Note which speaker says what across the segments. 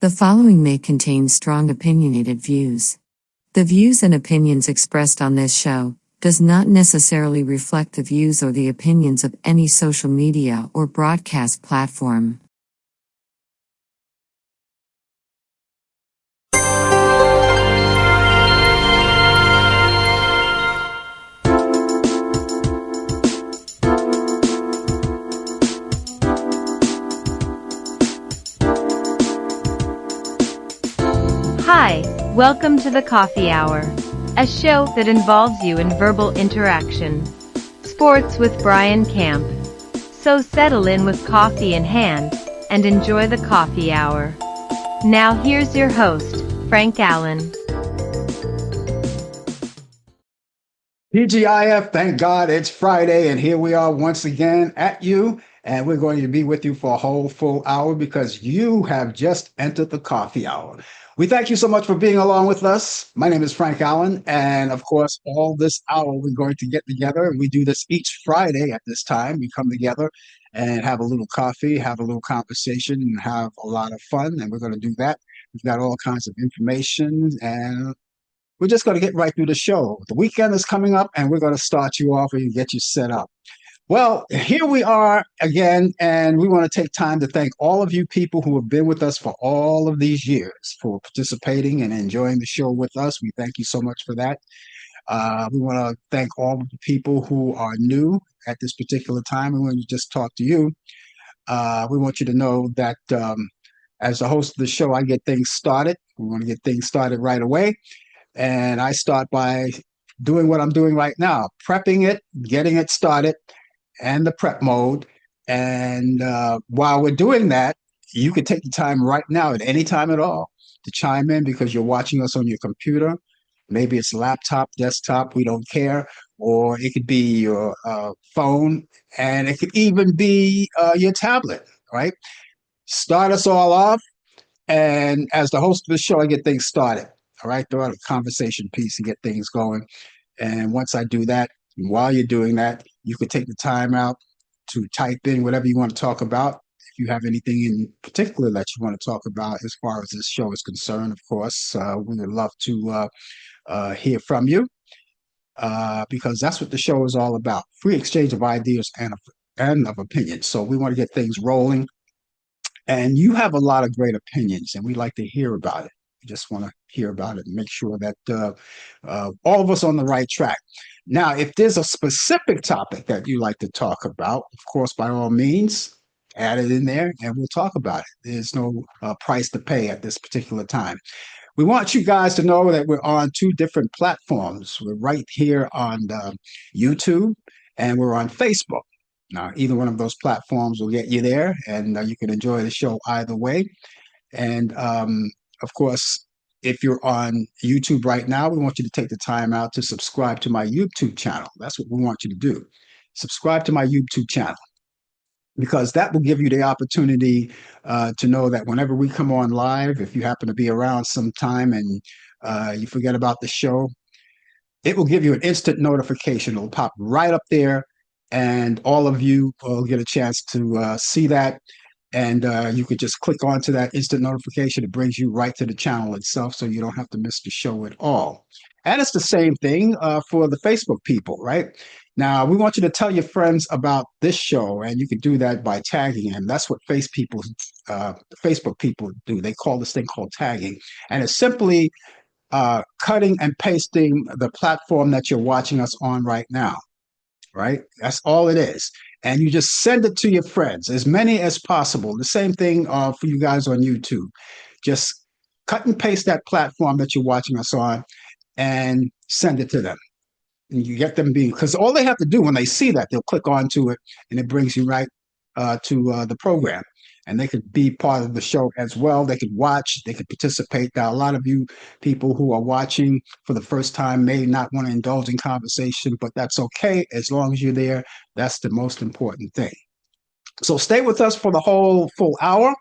Speaker 1: The following may contain strong opinionated views. The views and opinions expressed on this show does not necessarily reflect the views or the opinions of any social media or broadcast platform.
Speaker 2: Hi, welcome to the Coffee Hour, a show that involves you in verbal interaction. Sports with Brian Camp. So settle in with coffee in hand and enjoy the Coffee Hour. Now here's your host, Frank Allan.
Speaker 3: TGIF, thank God it's Friday, and here we are once again at you, and we're going to be with you for a whole full hour because you have just entered the Coffee Hour. We thank you so much for being along with us. My name is Frank Allan, and of course, all this hour we're going to get together, and we do this each Friday at this time. We come together and have a little coffee, have a little conversation, and have a lot of fun, and we're going to do that. We've got all kinds of information, and we're just going to get right through the show. The weekend is coming up, and we're going to start you off and get you set up. Well, here we are again, and we want to take time to thank all of you people who have been with us for all of these years for participating and enjoying the show with us. We thank you so much for that. We want to thank all of the people who are new at this particular time. We want to just talk to you. We want you to know that as the host of the show, I get things started. We want to get things started right away. And I start by doing what I'm doing right now, prepping it, getting it started, and the prep mode. And while we're doing that, you can take the time right now at any time at all to chime in because you're watching us on your computer. Maybe it's laptop, desktop, we don't care. Or it could be your phone, and it could even be your tablet, right? Start us all off. And as the host of the show, I get things started. All right, throw out a conversation piece and get things going. And once I do that, while you're doing that, you can take the time out to type in whatever you want to talk about. If you have anything in particular that you want to talk about as far as this show is concerned, of course, we would love to hear from you because that's what the show is all about. Free exchange of ideas and of opinions. So we want to get things rolling. And you have a lot of great opinions, and we like to hear about it. We just want to hear about it and make sure that all of us on the right track. Now, if there's a specific topic that you like to talk about, of course, by all means, add it in there and we'll talk about it. There's no price to pay at this particular time. We want you guys to know that we're on two different platforms. We're right here on YouTube and we're on Facebook. Now, either one of those platforms will get you there, and you can enjoy the show either way. And of course, if you're on YouTube right now, we want you to take the time out to subscribe to my YouTube channel. That's what we want you to do. Subscribe to my YouTube channel because that will give you the opportunity to know that whenever we come on live, if you happen to be around sometime and you forget about the show, it will give you an instant notification. It'll pop right up there, and all of you will get a chance to see that. And you could just click onto that instant notification. It brings you right to the channel itself, so you don't have to miss the show at all. And it's the same thing for the Facebook people, right? Now, we want you to tell your friends about this show, and you can do that by tagging them. That's what Facebook people do. They call this thing called tagging. And it's simply cutting and pasting the platform that you're watching us on right now, right? That's all it is. And you just send it to your friends, as many as possible. The same thing for you guys on YouTube. Just cut and paste that platform that you're watching us on and send it to them. And you get them because all they have to do when they see that, they'll click onto it and it brings you right to the program. And they could be part of the show as well. They could watch, they could participate. Now, a lot of you people who are watching for the first time may not want to indulge in conversation, but that's okay. As long as you're there, that's the most important thing. So stay with us for the whole full hour.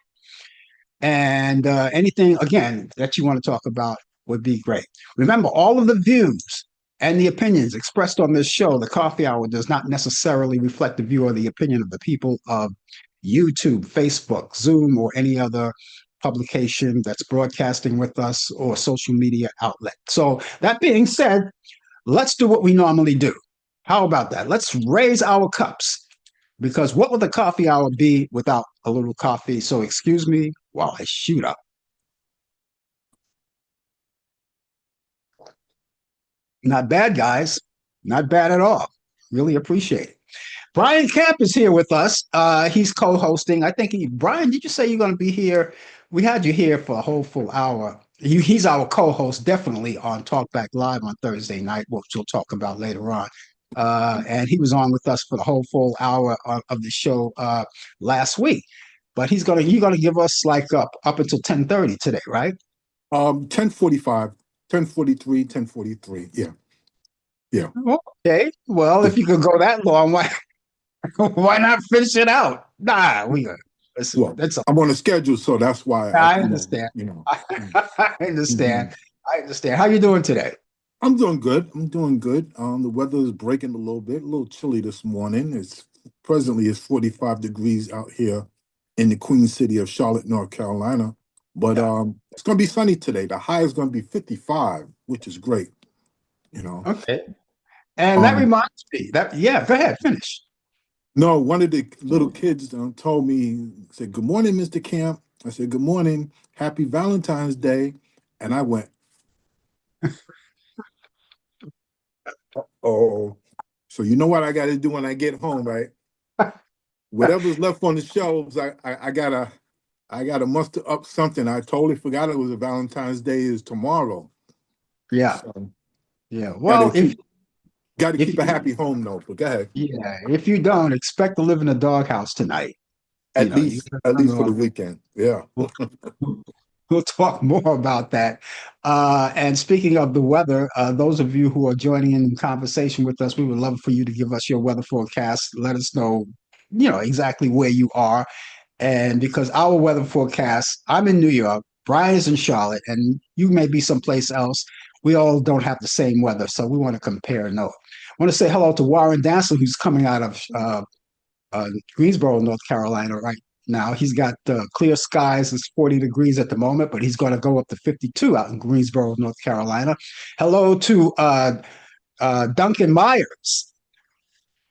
Speaker 3: And anything, again, that you want to talk about would be great. Remember, all of the views and the opinions expressed on this show, the Coffee Hour, does not necessarily reflect the view or the opinion of the people of YouTube, Facebook, Zoom, or any other publication that's broadcasting with us or social media outlet. So that being said, let's do what we normally do. How about that? Let's raise our cups because what would the coffee hour be without a little coffee? So excuse me while I shoot up. Not bad, guys. Not bad at all. Really appreciate it. Brian Camp is here with us. He's co-hosting. I think Brian, did you say you're going to be here? We had you here for a whole full hour. He's our co-host, definitely on Talkback Live on Thursday night, which we'll talk about later on. And he was on with us for the whole full hour of the show last week. But you're gonna give us like up until 10:30 today, right?
Speaker 4: 10:45, 10:43, 10:43. Yeah. Yeah.
Speaker 3: Okay. Well, if you could go that long, why not finish it out? Nah, we listen.
Speaker 4: Well, I'm on a schedule, so that's why
Speaker 3: I understand. I understand.
Speaker 4: Mhm.
Speaker 3: I understand. How you doing today?
Speaker 4: I'm doing good. I'm doing good. The weather is breaking a little chilly this morning. It's 45 degrees out here in the Queen City of Charlotte, North Carolina. But
Speaker 3: Yeah.
Speaker 4: it's gonna be sunny today. The high is gonna be 55, which is great, you know.
Speaker 3: Okay. And that
Speaker 4: Um,
Speaker 3: reminds me that yeah, go ahead, finish.
Speaker 4: no, one of the little kids told me, said, "Good morning, Mr. Camp." I said, "Good morning, happy Valentine's Day." And I went, "Oh, so you know what I got to do when I get home, right? Whatever's left on the shelves, I gotta muster up something. I totally forgot it was a Valentine's Day is tomorrow.
Speaker 3: Yeah.
Speaker 4: So
Speaker 3: Yeah.
Speaker 4: gotta
Speaker 3: Well,
Speaker 4: keep gotta
Speaker 3: if
Speaker 4: keep a happy home though. But go ahead.
Speaker 3: yeah, if you don't expect to live in a doghouse tonight,
Speaker 4: At
Speaker 3: you
Speaker 4: least
Speaker 3: gotta
Speaker 4: at least for the
Speaker 3: remember
Speaker 4: weekend. Yeah.
Speaker 3: we'll, we'll talk more about that. And speaking of the weather, those of you who are joining in conversation with us, we would love for you to give us your weather forecast. Let us know, exactly where you are. And because our weather forecast, I'm in New York, Brian is in Charlotte, and you may be someplace else. We all don't have the same weather, so we want to compare note. I want to say hello to Warren Dancer, who's coming out of Greensboro, North Carolina, right now. He's got clear skies. It's 40 degrees at the moment, but he's going to go up to 52 out in Greensboro, North Carolina. Hello to Duncan Myers,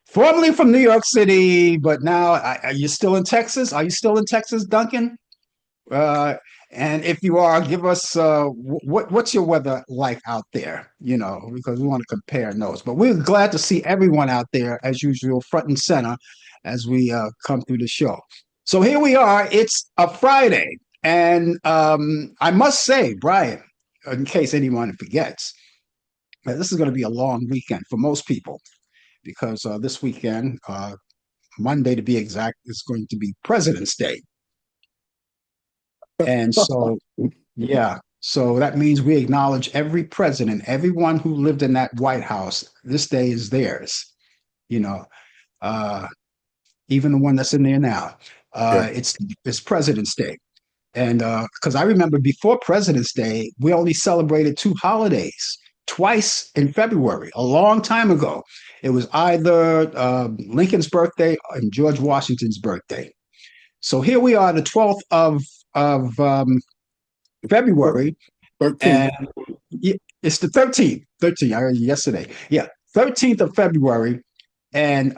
Speaker 3: formerly from New York City, but now are you still in Texas? Are you still in Texas, Duncan? Uh, and if you are, give us what's your weather like out there? Because we want to compare notes. But we're glad to see everyone out there as usual, front and center, as we come through the show. So here we are. It's a Friday, and I must say, Brian, in case anyone forgets, this is going to be a long weekend for most people because this weekend, Monday to be exact, is going to be President's Day. And so, yeah, so that means we acknowledge every president, everyone who lived in that White House. This day is theirs, you know, uh, even the one that's in there now.
Speaker 4: Yeah.
Speaker 3: It's President's Day. And because I remember before President's Day, we only celebrated two holidays twice in February, a long time ago. It was either Lincoln's birthday and George Washington's birthday. So here we are, the 12th of February,
Speaker 4: 13.
Speaker 3: and it's the 13th. 13th, I heard yesterday. Yeah, 13th of February, and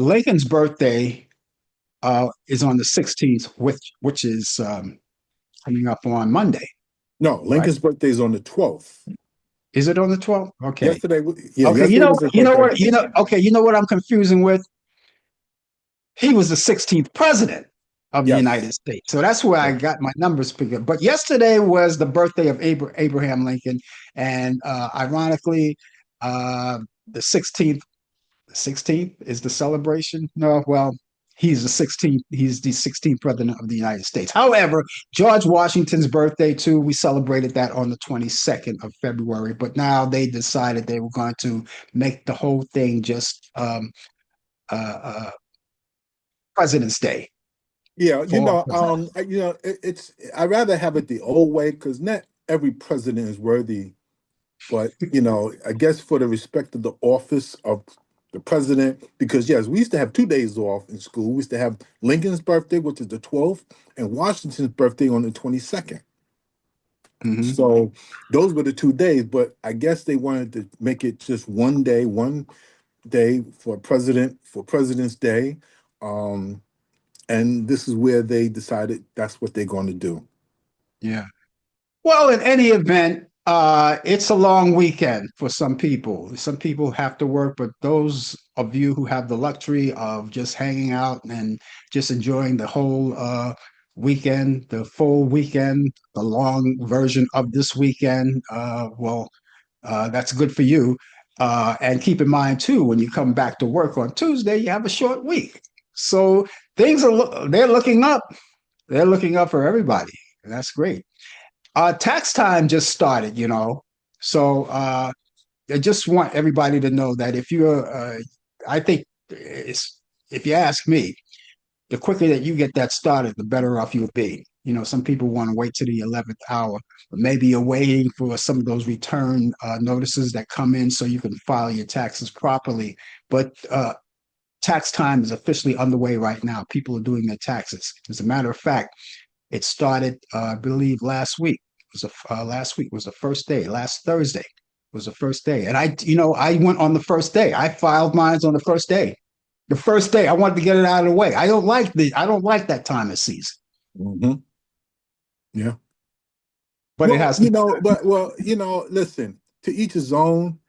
Speaker 3: Lincoln's birthday is on the 16th, which is coming up on Monday,
Speaker 4: No,
Speaker 3: right?
Speaker 4: Lincoln's birthday is on the 12th.
Speaker 3: Is it on the 12th? Okay.
Speaker 4: Yesterday,
Speaker 3: Okay,
Speaker 4: yesterday was his
Speaker 3: you know
Speaker 4: birthday.
Speaker 3: what, okay, you know what I'm confusing with? He was the 16th president of the United
Speaker 4: Yes.
Speaker 3: States. So that's where I
Speaker 4: Yeah.
Speaker 3: got my numbers figured. But yesterday was the birthday of Abraham Lincoln. And ironically, the 16th is the celebration. No, well, he's the 16th president of the United States. However, George Washington's birthday too, we celebrated that on the 22nd of February, but now they decided they were going to make the whole thing just uh, uh, President's Day
Speaker 4: Yeah,
Speaker 3: for
Speaker 4: it's I'd rather have it the old way because not every president is worthy, but I guess for the respect of the office of the president, because yes, we used to have 2 days off in school. We used to have Lincoln's birthday, which is the 12th, and Washington's birthday on the 22nd.
Speaker 3: Hmm.
Speaker 4: So those were the 2 days, but I guess they wanted to make it just one day for President's Day. Um, and this is where they decided that's what they're going to do.
Speaker 3: Yeah. Well, in any event, it's a long weekend for some people. Some people have to work, but those of you who have the luxury of just hanging out and just enjoying the whole weekend, the full weekend, the long version of this weekend, that's good for you. And keep in mind too, when you come back to work on Tuesday, you have a short week. So things they're looking up. They're looking up for everybody. That's great. Tax time just started, so I just want everybody to know that if you're, I think if you ask me, the quicker that you get that started, the better off you'll be. Some people want to wait to the 11th hour, but maybe you're waiting for some of those return notices that come in so you can file your taxes properly. But tax time is officially underway right now. People are doing their taxes. As a matter of fact, it started, I believe, last week. Last week was the first day. Last Thursday was the first day, and I went on the first day. I filed mine on the first day. The first day, I wanted to get it out of the way. I don't like that time of season,
Speaker 4: Hmm. Yeah.
Speaker 3: but it
Speaker 4: Well,
Speaker 3: has to.
Speaker 4: listen, to each his own.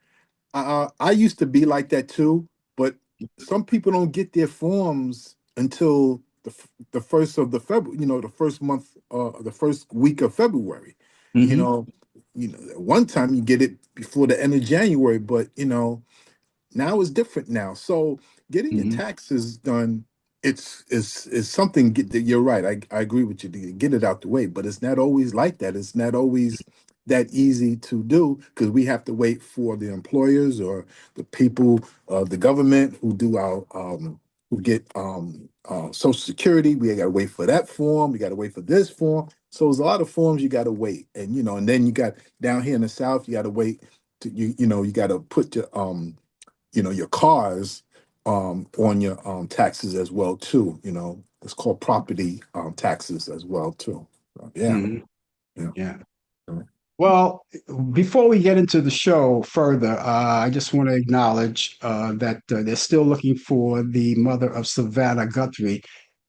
Speaker 4: I used to be like that too, but some people don't get their forms until the first of the February, the first month, the first week of February. You
Speaker 3: Hmm.
Speaker 4: know, at one time you get it before the end of January, but now it's different now. So getting your
Speaker 3: Hmm.
Speaker 4: taxes done, it's something that you're right. I agree with you to get it out the way, but it's not always like that. It's not always that easy to do because we have to wait for the employers or the people, the government who do our who get Social Security. We got to wait for that form. We got to wait for this form. So there's a lot of forms you got to wait, and and then you got down here in the South, you got to wait to you got to put your cars on your taxes as well too. It's called property taxes as well too. So, yeah,
Speaker 3: Hmm.
Speaker 4: yeah.
Speaker 3: Yeah. Well, before we get into the show further, I just want to acknowledge that they're still looking for the mother of Savannah Guthrie,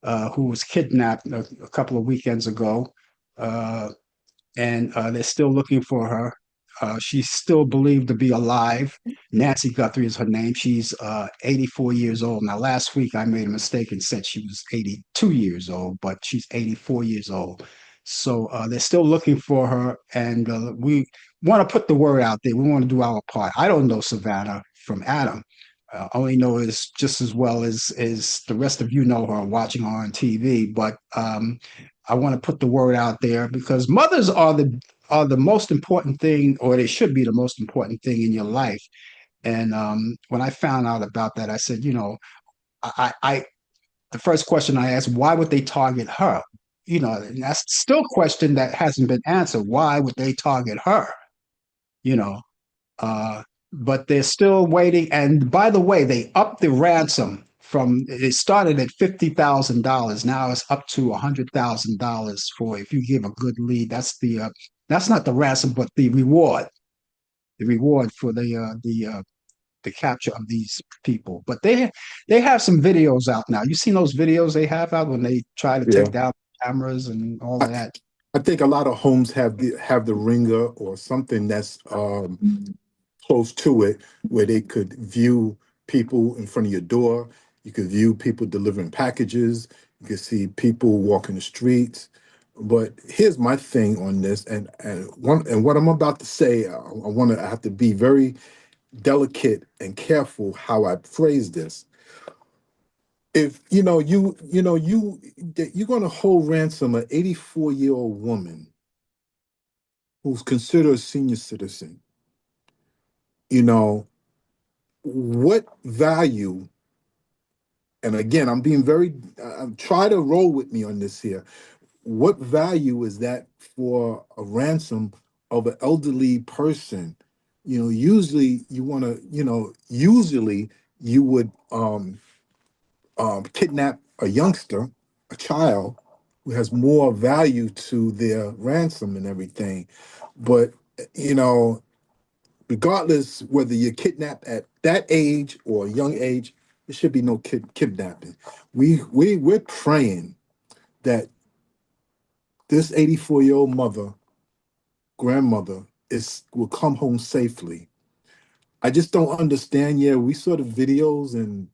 Speaker 3: who was kidnapped a couple of weekends ago. Uh, and they're still looking for her. She's still believed to be alive. Nancy Guthrie is her name. She's 84 years old. Now, last week I made a mistake and said she was 82 years old, but she's 84 years old. So they're still looking for her, and we want to put the word out there. We want to do our part. I don't know Savannah from Adam. Only know is just as well as the rest of you know her watching her on TV. But I want to put the word out there because mothers are the most important thing, or they should be the most important thing in your life. And when I found out about that, I said, I the first question I asked, why would they target her? And that's still a question that hasn't been answered. Why would they target her? You know, uh, but they're still waiting. And by the way, they upped the ransom from it started at $50,000. Now it's up to $100,000 for if you give a good lead. That's not the ransom, but the reward. The reward for the capture of these people. But they have some videos out now. You seen those videos they have out when they try to
Speaker 4: Yeah.
Speaker 3: take down cameras and all
Speaker 4: I,
Speaker 3: of that.
Speaker 4: I think a lot of homes have the ringer or something that's close to it where they could view people in front of your door. You could view people delivering packages. You could see people walking the streets. But here's my thing on this, and what I'm about to say, I have to be very delicate and careful how I phrase this. If you're going to hold ransom an 84-year-old woman who's considered a senior citizen, you know what value, and again, I'm being very, try to roll with me on this here. What value is that for a ransom of an elderly person? Usually you want to, usually you would kidnap a youngster, a child, who has more value to their ransom and everything. But you know, regardless whether you're kidnapped at that age or a young age, there should be no kidnapping. We're praying that this 84-year-old grandmother, will come home safely. I just don't understand. Yeah, we saw the videos and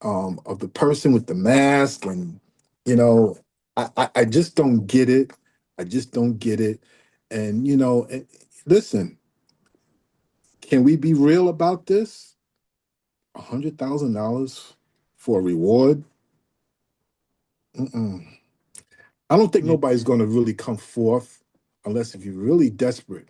Speaker 4: of the person with the mask, and you know, I just don't get it. I just don't get it. And listen, can we be real about this? $100,000 for a reward? Mm-mm. I don't think
Speaker 3: Yeah.
Speaker 4: nobody's going to really come forth unless if you're really desperate.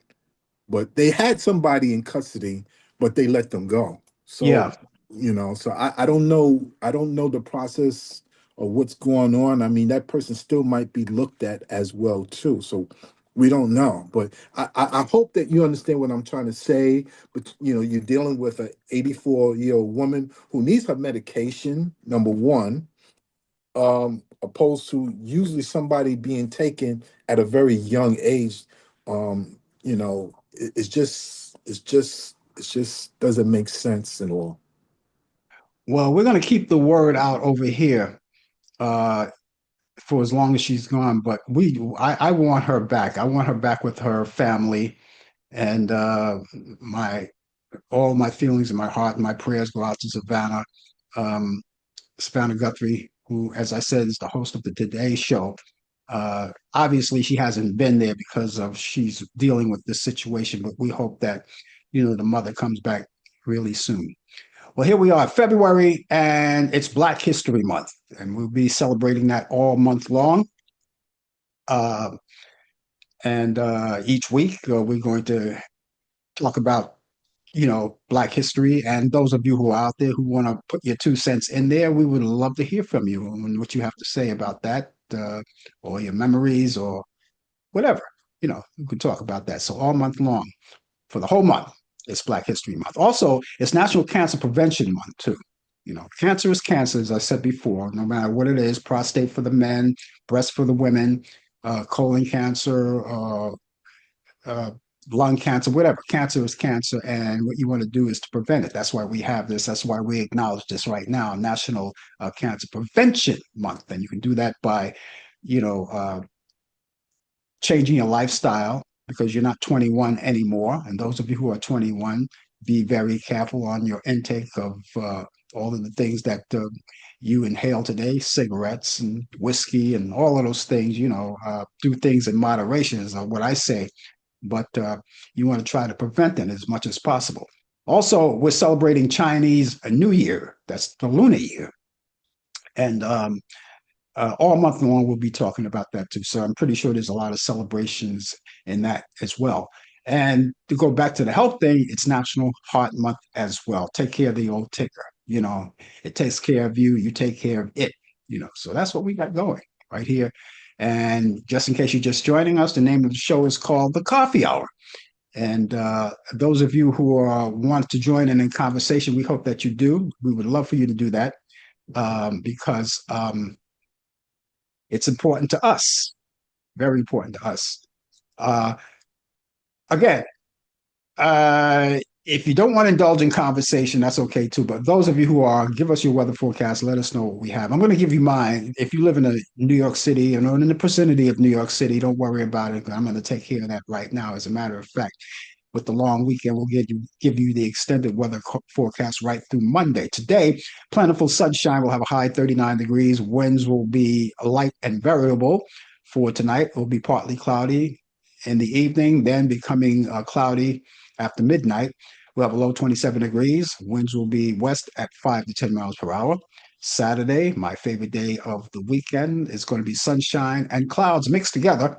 Speaker 4: But they had somebody in custody, but they let them go. So,
Speaker 3: Yeah.
Speaker 4: so I don't know. I don't know the process of what's going on. I mean, that person still might be looked at as well too. So we don't know. But I hope that you understand what I'm trying to say. But you're dealing with an 84-year-old woman who needs her medication, number one, opposed to usually somebody being taken at a very young age. It's just doesn't make sense at all.
Speaker 3: Well, we're going to keep the word out over here uh, for as long as she's gone. But I want her back. I want her back with her family, and my all my feelings in my heart and my prayers go out to um, Savannah Guthrie, who, as I said, is the host of the Today Show. Obviously, she hasn't been there because of she's dealing with this situation, but we hope that the mother comes back really soon. Well, here we are, February, and it's Black History Month, and we'll be celebrating that all month long. Uh, and each week, we're going to talk about Black history. And those of you who are out there who want to put your 2 cents in there, we would love to hear from you and what you have to say about that, or your memories, or whatever. You can talk about that. So all month long, for the whole month, it's Black History Month. Also, it's National Cancer Prevention Month too. Cancer is cancer, as I said before, no matter what it is: prostate for the men, breast for the women, colon cancer, uh, lung cancer, whatever. Cancer is cancer, and what you want to do is to prevent it. That's why we have this. That's why we acknowledge this right now, National Cancer Prevention Month. And you can do that by, you know, uh, changing your lifestyle because you're not 21 anymore. And those of you who are 21, be very careful on your intake of all of the things that you inhale today: cigarettes and whiskey and all of those things. Do things in moderation, is what I say, but you want to try to prevent them as much as possible. Also, we're celebrating Chinese New Year. That's the Lunar Year. And all month long, we'll be talking about that too. So I'm pretty sure there's a lot of celebrations in that as well. And to go back to the health thing, it's National Heart Month as well. Take care of the old ticker. It takes care of you, you take care of it. So that's what we got going right here. And just in case you're just joining us, the name of the show is called The Coffee Hour. And those of you who want to join in conversation, we hope that you do. We would love for you to do that, because it's important to us, very important to us. Uh, Again, if you don't want to indulge in conversation, that's okay too. But those of you who are, give us your weather forecast. Let us know what we have. I'm going to give you mine. If you live in New York City and in the vicinity of New York City, don't worry about it. I'm going to take care of that right now. As a matter of fact, with the long weekend, we'll give you the extended weather forecast right through Monday. Today, plentiful sunshine will have a high 39 degrees. Winds will be light and variable. For tonight, it will be partly cloudy in the evening, then becoming cloudy after midnight. We'll have a low 27 degrees. Winds will be west at 5 to 10 miles per hour. Saturday, my favorite day of the weekend, is going to be sunshine and clouds mixed together.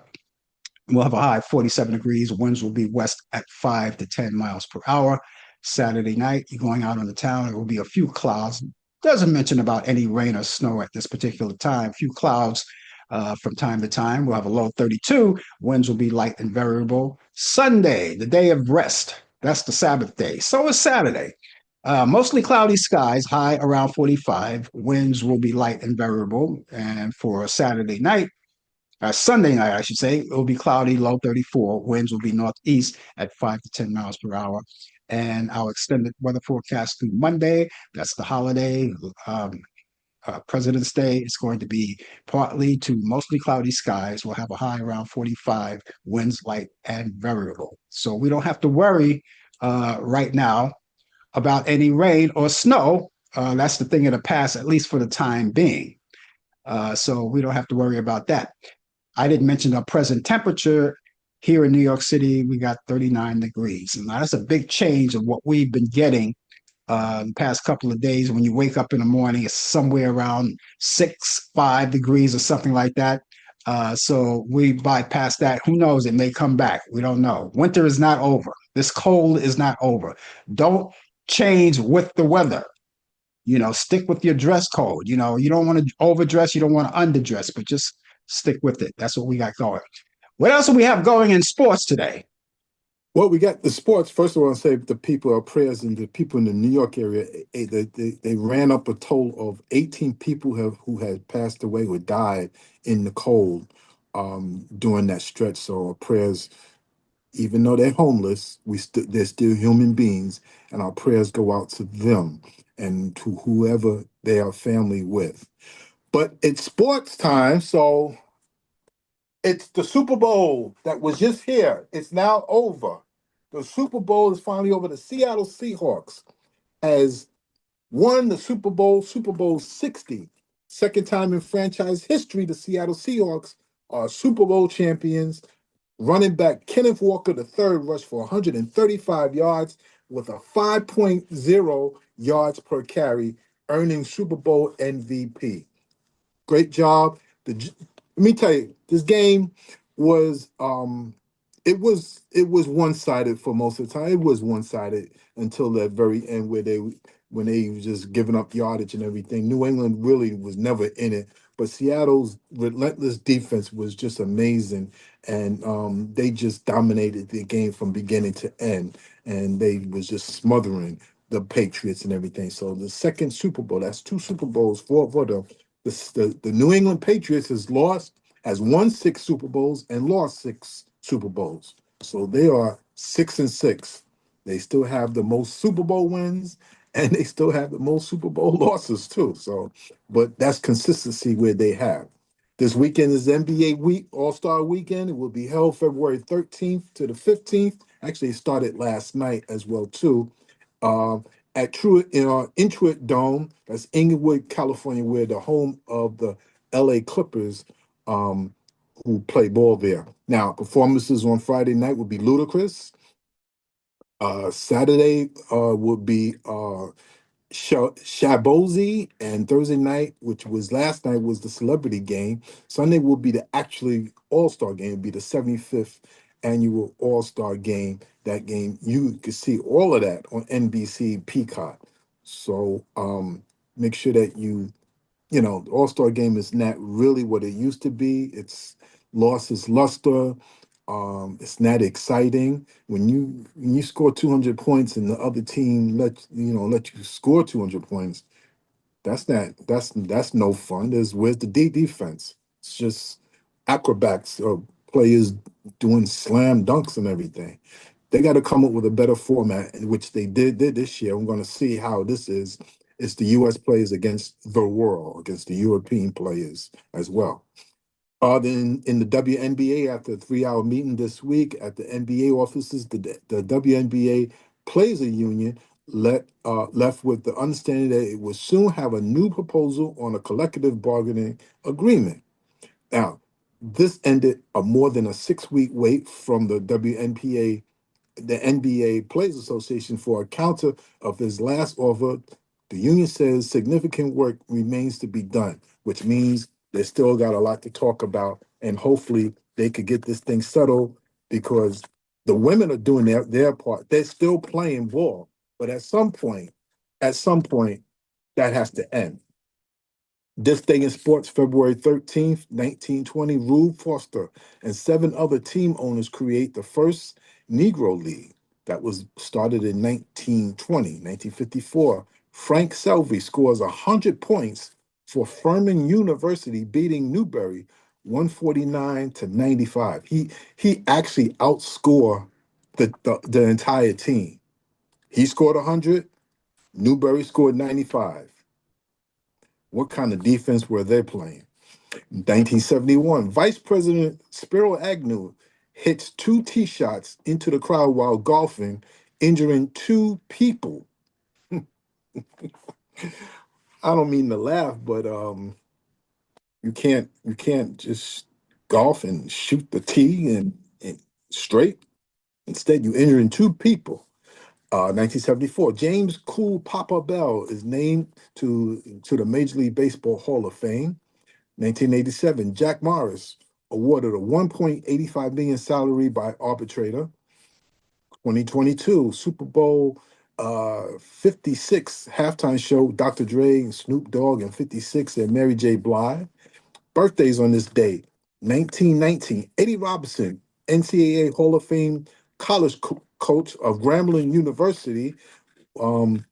Speaker 3: We'll have a high of 47 degrees. Winds will be west at 5 to 10 miles per hour. Saturday night, you're going out on the town, there will be a few clouds. Doesn't mention about any rain or snow at this particular time. A few clouds from time to time. We'll have a low 32. Winds will be light and variable. Sunday, the day of rest. That's the Sabbath day. So is Saturday. Mostly cloudy skies, high around 45. Winds will be light and variable. And for Saturday night, Sunday night, I should say, it will be cloudy, low 34. Winds will be northeast at 5 to 10 miles per hour. And our extended weather forecast through Monday, that's the holiday, President's Day, it's going to be partly to mostly cloudy skies. We'll have a high around 45, winds light and variable. So we don't have to worry right now about any rain or snow. That's the thing of the past, at least for the time being. So we don't have to worry about that. I didn't mention our present temperature. Here in New York City, we got 39 degrees. And now that's a big change of what we've been getting the past couple of days. When you wake up in the morning, it's somewhere around 5 degrees or something like that. So we bypass that. Who knows? It may come back. We don't know. Winter is not over. This cold is not over. Don't change with the weather. Stick with your dress code. You don't want to overdress, you don't want to underdress, but just stick with it. That's what we got going. What else do we have going in sports today?
Speaker 4: Well, we got the sports. First of all, I say the people, our prayers, and the people in the New York area. They ran up a total of 18 people who had passed away or died in the cold during that stretch. So our prayers, even though they're homeless, they're still human beings, and our prayers go out to them and to whoever they are family with. But it's sports time, so it's the Super Bowl that was just here. It's now over. The Super Bowl is finally over. The Seattle Seahawks has won the Super Bowl 60. Second time in franchise history, the Seattle Seahawks are Super Bowl champions. Running back Kenneth Walker III rushed for 135 yards with a 5.0 yards per carry, earning Super Bowl MVP. Great job. Let me tell you, this game was it was one-sided for most of the time. It was one-sided until the very end where when they was just giving up yardage and everything. New England really was never in it, but Seattle's relentless defense was just amazing, and they just dominated the game from beginning to end, and they was just smothering the Patriots and everything. So the second Super Bowl, that's two Super Bowls for them. The New England Patriots has won 6 Super Bowls and lost 6 Super Bowls. So they are 6-6. They still have the most Super Bowl wins and they still have the most Super Bowl losses too. So, but that's consistency where they have. This weekend is NBA week, All-Star weekend. It will be held February 13th to the 15th. Actually, it started last night as well too. Uh, at Intuit Dome, that's Inglewood, California, where the home of the LA Clippers, um, who play ball there. Now, performances on Friday night would be Ludacris. Saturday would be Shabozy, and Thursday night, which was last night, was the celebrity game. Sunday will be the actually All-Star game. It'll be the 75th annual All-Star game. That game, you can see all of that on NBC Peacock. So make sure that the All-Star game is not really what it used to be. It's lost its luster. It's not exciting when you score 200 points and the other team let you score 200 points. That's no fun. Where's the defense? It's just acrobats or players doing slam dunks and everything. They got to come up with a better format, in which they did this year. I'm going to see how this is. It's the U.S. players against the world, against the European players as well. Then in the WNBA, after a 3-hour meeting this week at the NBA offices, the WNBA Players Union left with the understanding that it will soon have a new proposal on a collective bargaining agreement. Now, this ended a more than a 6-week wait from the NBA Players Association, for a counter of his last offer. The union says significant work remains to be done, which means they still got a lot to talk about, and hopefully they could get this thing settled, because the women are doing their part. They're still playing ball, but at some point, that has to end. This day in sports, February 13th, 1920, Rube Foster and 7 other team owners create the first Negro League. That was started in 1920, 1954. Frank Selvey scores 100 points for Furman University, beating Newberry 149 to 95. He actually outscored the entire team. He scored 100, Newberry scored 95. What kind of defense were they playing? 1971, Vice President Spiro Agnew hits two tee shots into the crowd while golfing, injuring two people. I don't mean to laugh, but you can't just golf and shoot the tee and straight. Instead, you injuring two people. 1974, James Cool Papa Bell is named to the Major League Baseball Hall of Fame. 1987, Jack Morris awarded a 1.85 million salary by arbitrator. 2022, Super Bowl 56 halftime show, Dr. Dre and Snoop Dogg and 56 and Mary J. Blige. Birthdays on this day, 1919, Eddie Robinson, NCAA Hall of Fame college coach of Grambling University, um,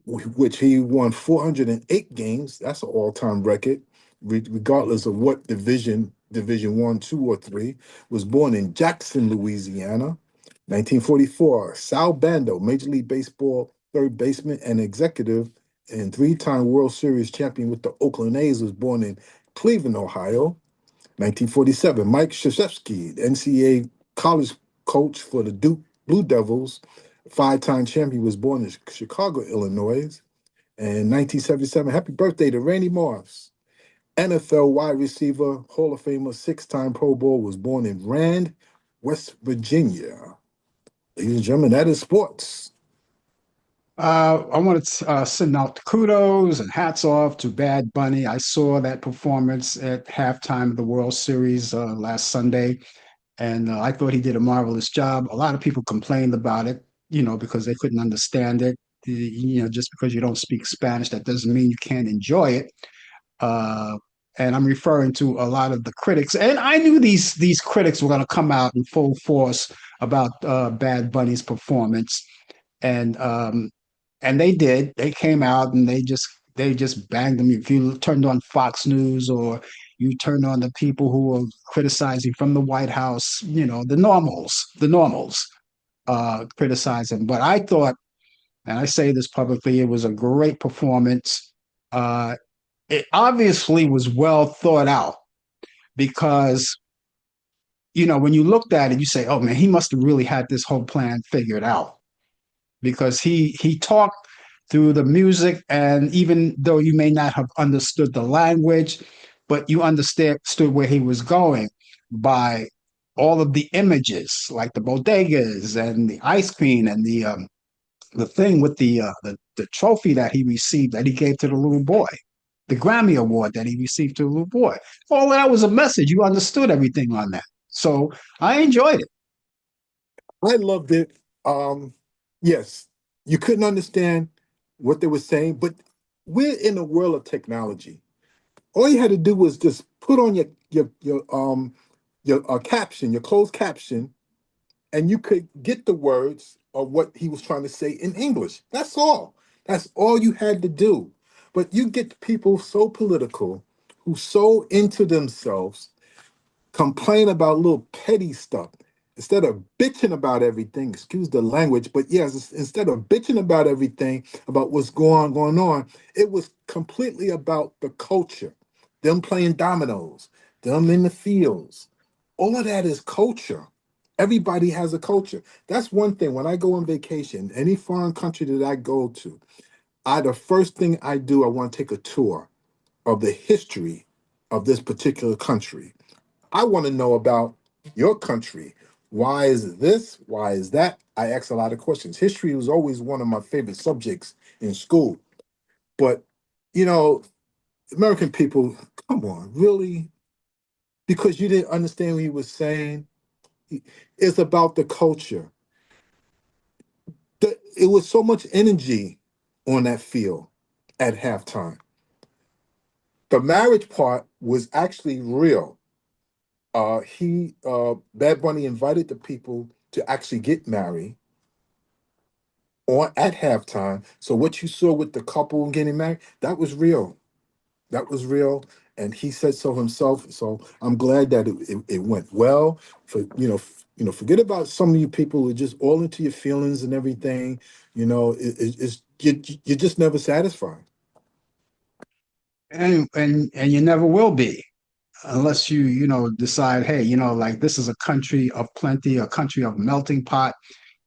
Speaker 4: which he won 408 games. That's an all-time record, regardless of what Division One, two, or three. Was born in Jackson, Louisiana. 1944, Sal Bando, Major League Baseball third baseman and executive, and three-time World Series champion with the Oakland A's, was born in Cleveland, Ohio. 1947, Mike Krzyzewski, NCAA college coach for the Duke Blue Devils, five-time champion, was born in Chicago, Illinois. And 1977, happy birthday to Randy Moss, NFL wide receiver, Hall of Famer, six-time Pro Bowl, was born in Rand, West Virginia. Ladies and gentlemen, that is sports.
Speaker 3: I want to send out kudos and hats off to Bad Bunny. I saw that performance at halftime of the World Series last Sunday, and I thought he did a marvelous job. A lot of people complained about it, because they couldn't understand it. Just because you don't speak Spanish, that doesn't mean you can't enjoy it. Uh, and I'm referring to a lot of the critics. And I knew these critics were going to come out in full force about Bad Bunny's performance, and they did. They came out and they just banged them. If you turned on Fox News or you turned on the people who were criticizing from the White House, the normals criticizing. But I thought, and I say this publicly, it was a great performance. It obviously was well thought out because when you looked at it, you say, "Oh man, he must have really had this whole plan figured out," because he talked through the music, and even though you may not have understood the language, but you understood where he was going by all of the images, like the bodegas and the ice cream and the thing with the trophy that he received that he gave to the little boy, the Grammy Award that he received to the little boy. All that was a message. You understood everything on that. So I enjoyed it.
Speaker 4: I loved it. Yes, you couldn't understand what they were saying, but we're in a world of technology. All you had to do was just put on your caption, your closed caption, and you could get the words of what he was trying to say in English. That's all. That's all you had to do. But you get people so political, who so into themselves, complain about little petty stuff instead of bitching about everything. Excuse the language, but yes, instead of bitching about everything about what's going on, it was completely about the culture, them playing dominoes, them in the fields. All of that is culture. Everybody has a culture. That's one thing. When I go on vacation, any foreign country that I go to, the first thing I do, I want to take a tour of the history of this particular country. I want to know about your country. Why is this? Why is that? I ask a lot of questions. History was always one of my favorite subjects in school. But, you know, American people, come on, really? Because you didn't understand what he was saying? It's about the culture. It was so much energy on that field at halftime. The marriage part was actually real. Bad Bunny invited the people to actually get married, on at halftime. So what you saw with the couple getting married, that was real. That was real. And he said so himself. So I'm glad that it went well. For forget about some of you people who are just all into your feelings and everything. You're just never satisfied.
Speaker 3: And you never will be unless you decide, hey, like this is a country of plenty, a country of melting pot.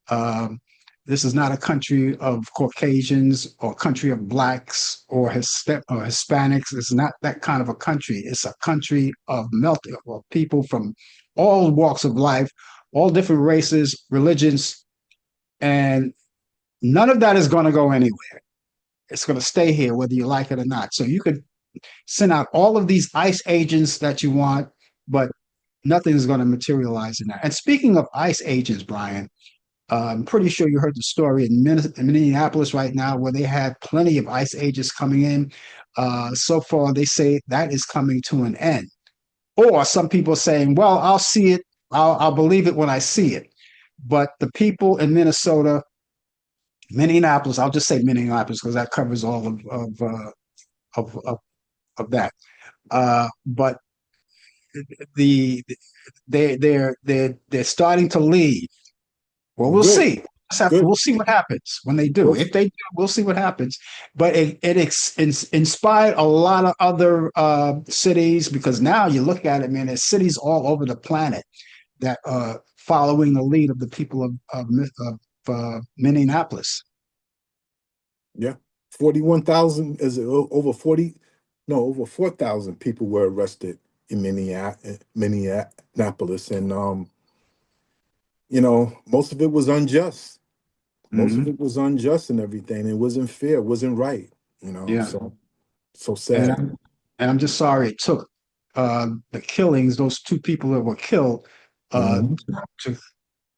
Speaker 3: Um, this is not a country of Caucasians or country of blacks or Hispanics. It's not that kind of a country. It's a country of melting of people from all walks of life, all different races, religions, and none of that is going to go anywhere. It's going to stay here, whether you like it or not. So you could send out all of these ICE agents that you want, but nothing is going to materialize in that. And speaking of ICE agents, Brian, I'm pretty sure you heard the story in Minneapolis right now where they had plenty of ICE agents coming in. So far, they say that is coming to an end. Or some people are saying, well, I'll see it. I'll believe it when I see it. But the people in Minnesota, Minneapolis, I'll just say Minneapolis because that covers all of, of, of that. But the they're starting to leave. Well, we'll
Speaker 4: Good,
Speaker 3: see.
Speaker 4: good.
Speaker 3: We'll see what happens when they do.
Speaker 4: Well,
Speaker 3: If they do, we'll see what happens. But it inspired a lot of other cities because now you look at it, man. There's cities all over the planet that are following the lead of the people of Minneapolis.
Speaker 4: yeah. 41,000 is over 40, no, over 4,000 people were arrested in Minneapolis. And most of it was unjust. Most of
Speaker 3: Hmm.
Speaker 4: it was unjust and everything. It wasn't fair, it wasn't right,
Speaker 3: Yeah,
Speaker 4: so
Speaker 3: and
Speaker 4: sad.
Speaker 3: I'm just sorry it took the killings, those two people that were killed, uh,
Speaker 4: Mhm.
Speaker 3: to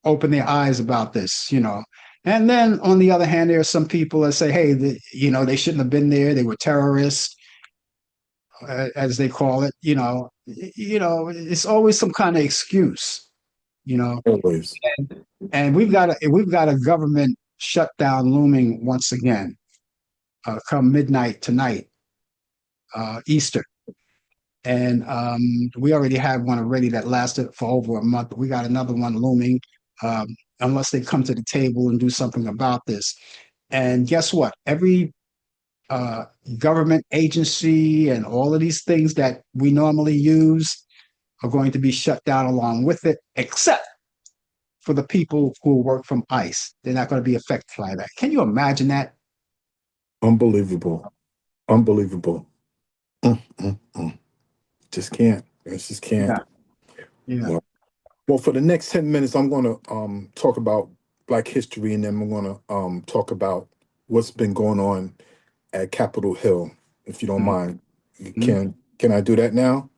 Speaker 3: open their eyes about this. And then on the other hand, there are some people that say, hey, they shouldn't have been there. They were terrorists, as they call it. It's always some kind of excuse. You know,
Speaker 4: Always.
Speaker 3: and we've got a government shutdown looming once again, come midnight tonight, Eastern. And we already had one already that lasted for over a month, but we got another one looming, um, unless they come to the table and do something about this. And guess what? Every uh, government agency and all of these things that we normally use are going to be shut down along with it, except for the people who work from ICE. They're not going to be affected by that. Can you imagine that?
Speaker 4: Unbelievable. Unbelievable. Mm. Just can't. I just can't.
Speaker 3: Yeah, yeah.
Speaker 4: Well, well, for the next 10 minutes, I'm going to talk about Black history, and then I'm going to talk about what's been going on at Capitol Hill, if you don't mind.
Speaker 3: Mhm.
Speaker 4: Can I do that now?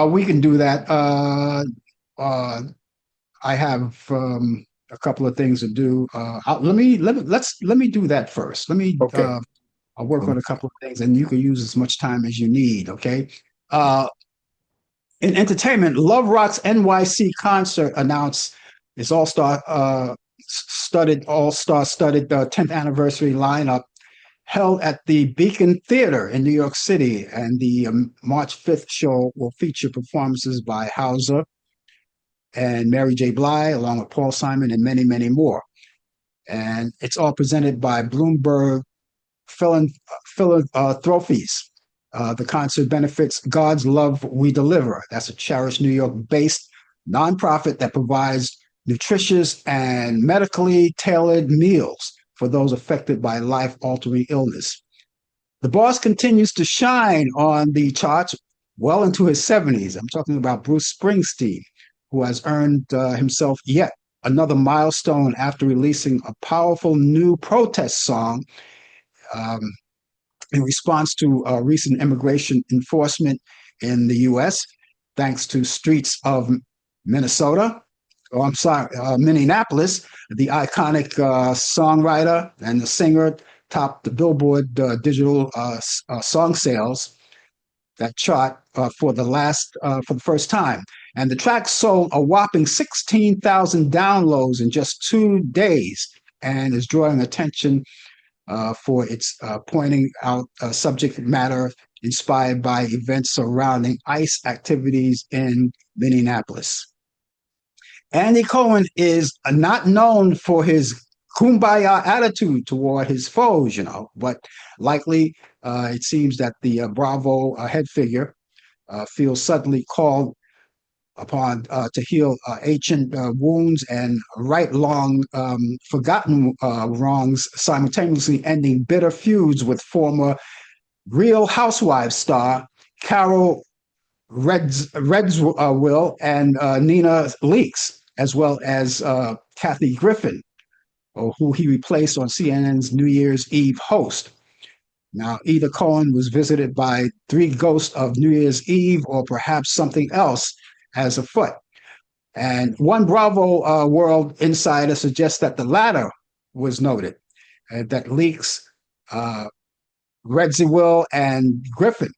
Speaker 3: We can do that. Uh, I have a couple of things to do. Let me do that first.
Speaker 4: Okay.
Speaker 3: I'll work on a couple of things, and you can use as much time as you need. Okay. Uh, in entertainment, Love Rock's NYC concert announced its all-star studded 10th anniversary lineup held at the Beacon Theater in New York City, and the March 5th show will feature performances by Hauser and Mary J. Blige, along with Paul Simon and many, many more. And it's all presented by Bloomberg Philanthropies. The concert benefits God's Love We Deliver. That's a cherished New York based nonprofit that provides nutritious and medically tailored meals for those affected by life altering illness. The boss continues to shine on the charts well into his 70s. I'm talking about Bruce Springsteen, who has earned himself yet another milestone after releasing a powerful new protest song, um, in response to recent immigration enforcement in the U.S., thanks to Streets of Minnesota. Oh, I'm sorry, Minneapolis. The iconic songwriter and the singer topped the Billboard digital song sales, that chart, for the first time. And the track sold a whopping 16,000 downloads in just 2 days, and is drawing attention for its pointing out subject matter inspired by events surrounding ICE activities in Minneapolis. Andy Cohen is not known for his kumbaya attitude toward his foes, but likely it seems that the Bravo head figure feels suddenly called upon to heal ancient wounds and right long forgotten wrongs, simultaneously ending bitter feuds with former Real Housewives star Carol Redswell and Nina Leakes, as well as Kathy Griffin, who he replaced on CNN's New Year's Eve host. Now, either Cohen was visited by three ghosts of New Year's Eve or perhaps something else as afoot. And one Bravo World insider suggests that the latter was noted, that Leakes, Redziwill, and Griffin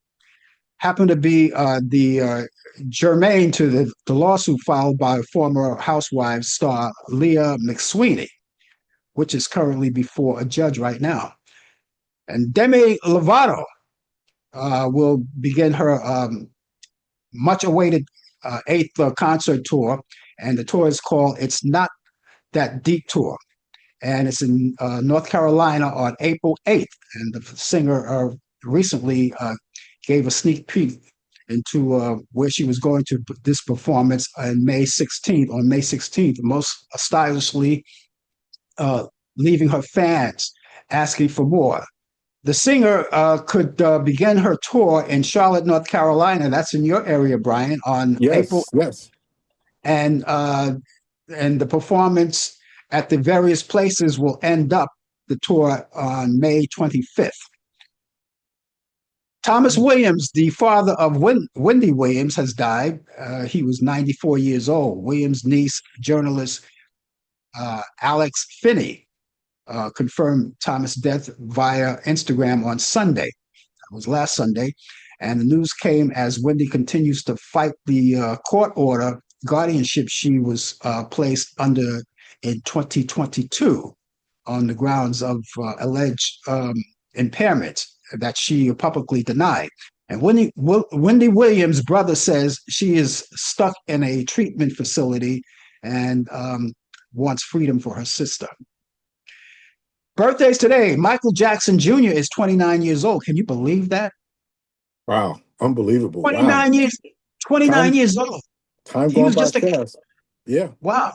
Speaker 3: happen to be the germane to the lawsuit filed by former Housewives star Leah McSweeney, which is currently before a judge right now. And Demi Lovato will begin her much awaited eighth concert tour, and the tour is called It's Not That Deep Tour. And it's in North Carolina on April 8th. And the singer recently gave a sneak peek into where she was going to this performance on May 16th, most stylishly leaving her fans asking for more. The singer could begin her tour in Charlotte, North Carolina. That's in your area, Brian, on April.
Speaker 4: Yes.
Speaker 3: And the performance at the various places will end up the tour on May 25th. Thomas Williams, the father of Wendy Williams, has died. He was 94 years old. Williams' niece, journalist Alex Finney, confirmed Thomas' death via Instagram on Sunday. That was last Sunday. And the news came as Wendy continues to fight the court order guardianship she was placed under in 2022 on the grounds of alleged impairment that she publicly denied. And Wendy Williams' brother says she is stuck in a treatment facility and wants freedom for her sister. Birthdays today. Michael Jackson Jr. is 29 years old. Can you believe that?
Speaker 4: Wow. Unbelievable.
Speaker 3: 29 years. 29 years old.
Speaker 4: Time going by fast. Yeah.
Speaker 3: Wow.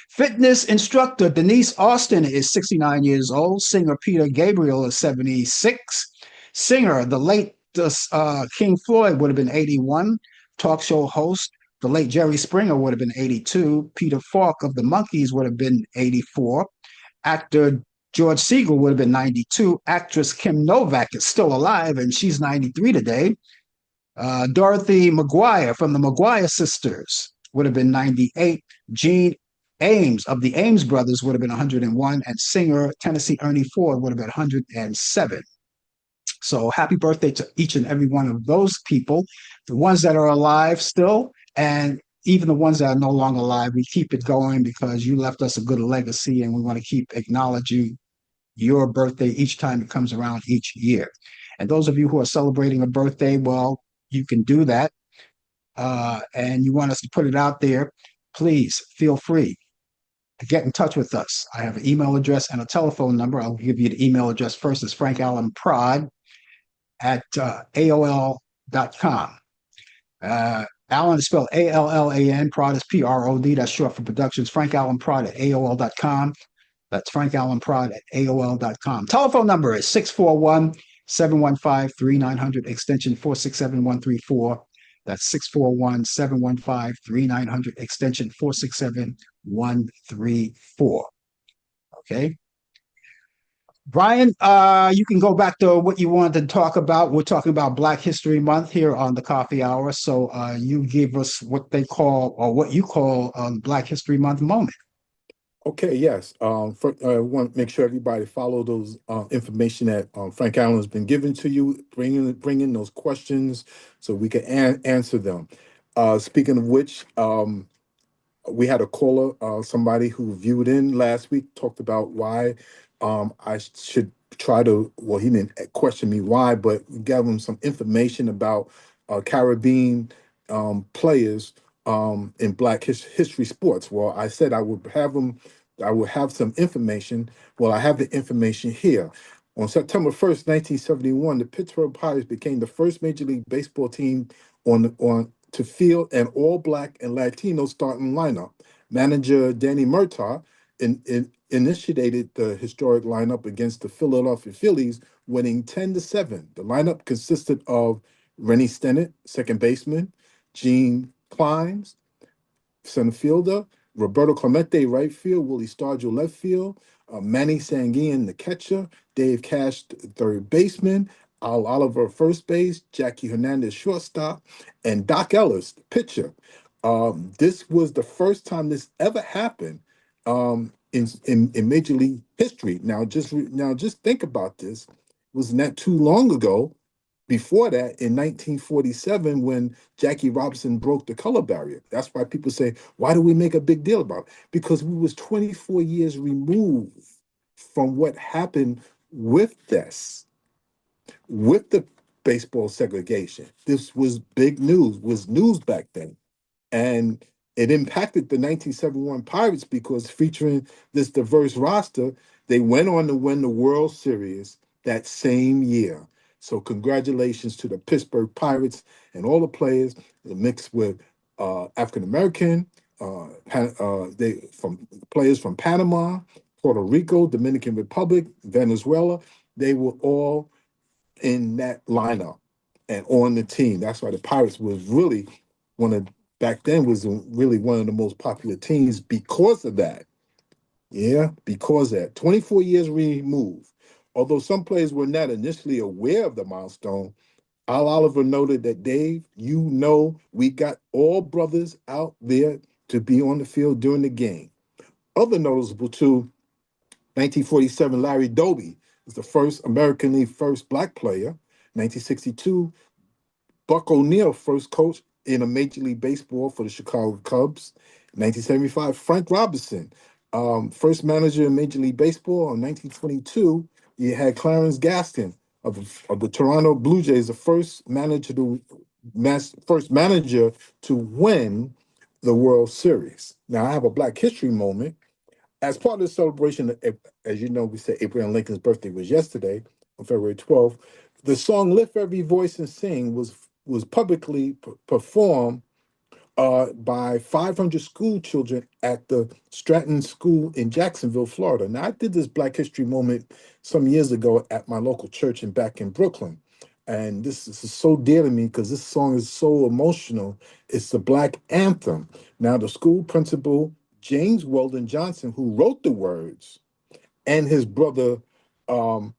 Speaker 3: Fitness instructor Denise Austin is 69 years old. Singer Peter Gabriel is 76. Singer, the late King Floyd would have been 81. Talk show host, the late Jerry Springer would have been 82. Peter Falk of the Monkees would have been 84. Actor George Segal would have been 92. Actress Kim Novak is still alive, and she's 93 today. Dorothy McGuire from the McGuire Sisters would have been 98. Gene Ames of the Ames Brothers would have been 101. And singer Tennessee Ernie Ford would have been 107. So happy birthday to each and every one of those people, the ones that are alive still, and even the ones that are no longer alive. We keep it going because you left us a good legacy, and we want to keep acknowledging your birthday each time it comes around each year. And those of you who are celebrating a birthday, well, you can do that. And you want us to put it out there, please feel free to get in touch with us. I have an email address and a telephone number. I'll give you the email address first. It's Frank Allan Prod at AOL.com. Allan is spelled Allan, Prod is Prod. That's short for Productions. Frank Allan Prod at AOL.com. That's Frank Allan Prod at AOL.com. Telephone number is 641-715-3900, extension 467134. That's 641-715-3900, extension 467134. Okay. Brian, you can go back to what you wanted to talk about. We're talking about Black History Month here on the Coffee Hour. So you give us what they call, or what you call, Black History Month moment.
Speaker 4: Okay, yes. I want to make sure everybody follow those information that Frank Allan has been giving to you, bringing those questions so we can answer them. Speaking of which, We had a caller, somebody who viewed in last week, talked about why I should try to. Well, he didn't question me why, but we gave him some information about Caribbean players in Black history sports. Well, I said I would have them. I would have some information. Well, I have the information here. On September 1st, 1971, the Pittsburgh Pirates became the first Major League Baseball team on to field an all-Black and Latino starting lineup. Manager Danny Murtaugh initiated the historic lineup against the Philadelphia Phillies, winning 10-7. The lineup consisted of Rennie Stennett, second baseman, Gene Climbs, center fielder, Roberto Clemente, right field, Willie Stargell, left field, Manny Sanguin, the catcher, Dave Cash, third baseman, Al Oliver, first base, Jackie Hernandez, shortstop, and Doc Ellis, the pitcher. This was the first time this ever happened in Major League history. Now just think about this. It wasn't that too long ago before that in 1947 when Jackie Robinson broke the color barrier. That's why people say, why do we make a big deal about it? Because we was 24 years removed from what happened with this, with the baseball segregation. This was big news, was news back then. And it impacted the 1971 Pirates because featuring this diverse roster, they went on to win the World Series that same year. So congratulations to the Pittsburgh Pirates and all the players mixed with African American, they from players from Panama, Puerto Rico, Dominican Republic, Venezuela. They were all in that lineup and on the team. That's why the Pirates was really one of back then was really one of the most popular teams because of that. Yeah, because of that. 24 years removed. Although some players were not initially aware of the milestone, Al Oliver noted that, Dave, we got all brothers out there to be on the field during the game. Other noticeable too, 1947, Larry Doby was the first American League first Black player. 1962, Buck O'Neill first coach in a Major League Baseball for the Chicago Cubs. 1975, Frank Robinson, first manager in Major League Baseball. In 1922, you had Clarence Gaston of the Toronto Blue Jays, the first manager to win the World Series. Now, I have a Black History moment. As part of the celebration, as you know, we said Abraham Lincoln's birthday was yesterday on February 12th. The song "Lift Every Voice and Sing" was publicly performed by 500 school children at the Stratton School in Jacksonville, Florida. Now, I did this Black History moment some years ago at my local church and back in Brooklyn. And this is so dear to me because this song is so emotional. It's the Black anthem. Now, the school principal, James Weldon Johnson, who wrote the words, and his brother, um,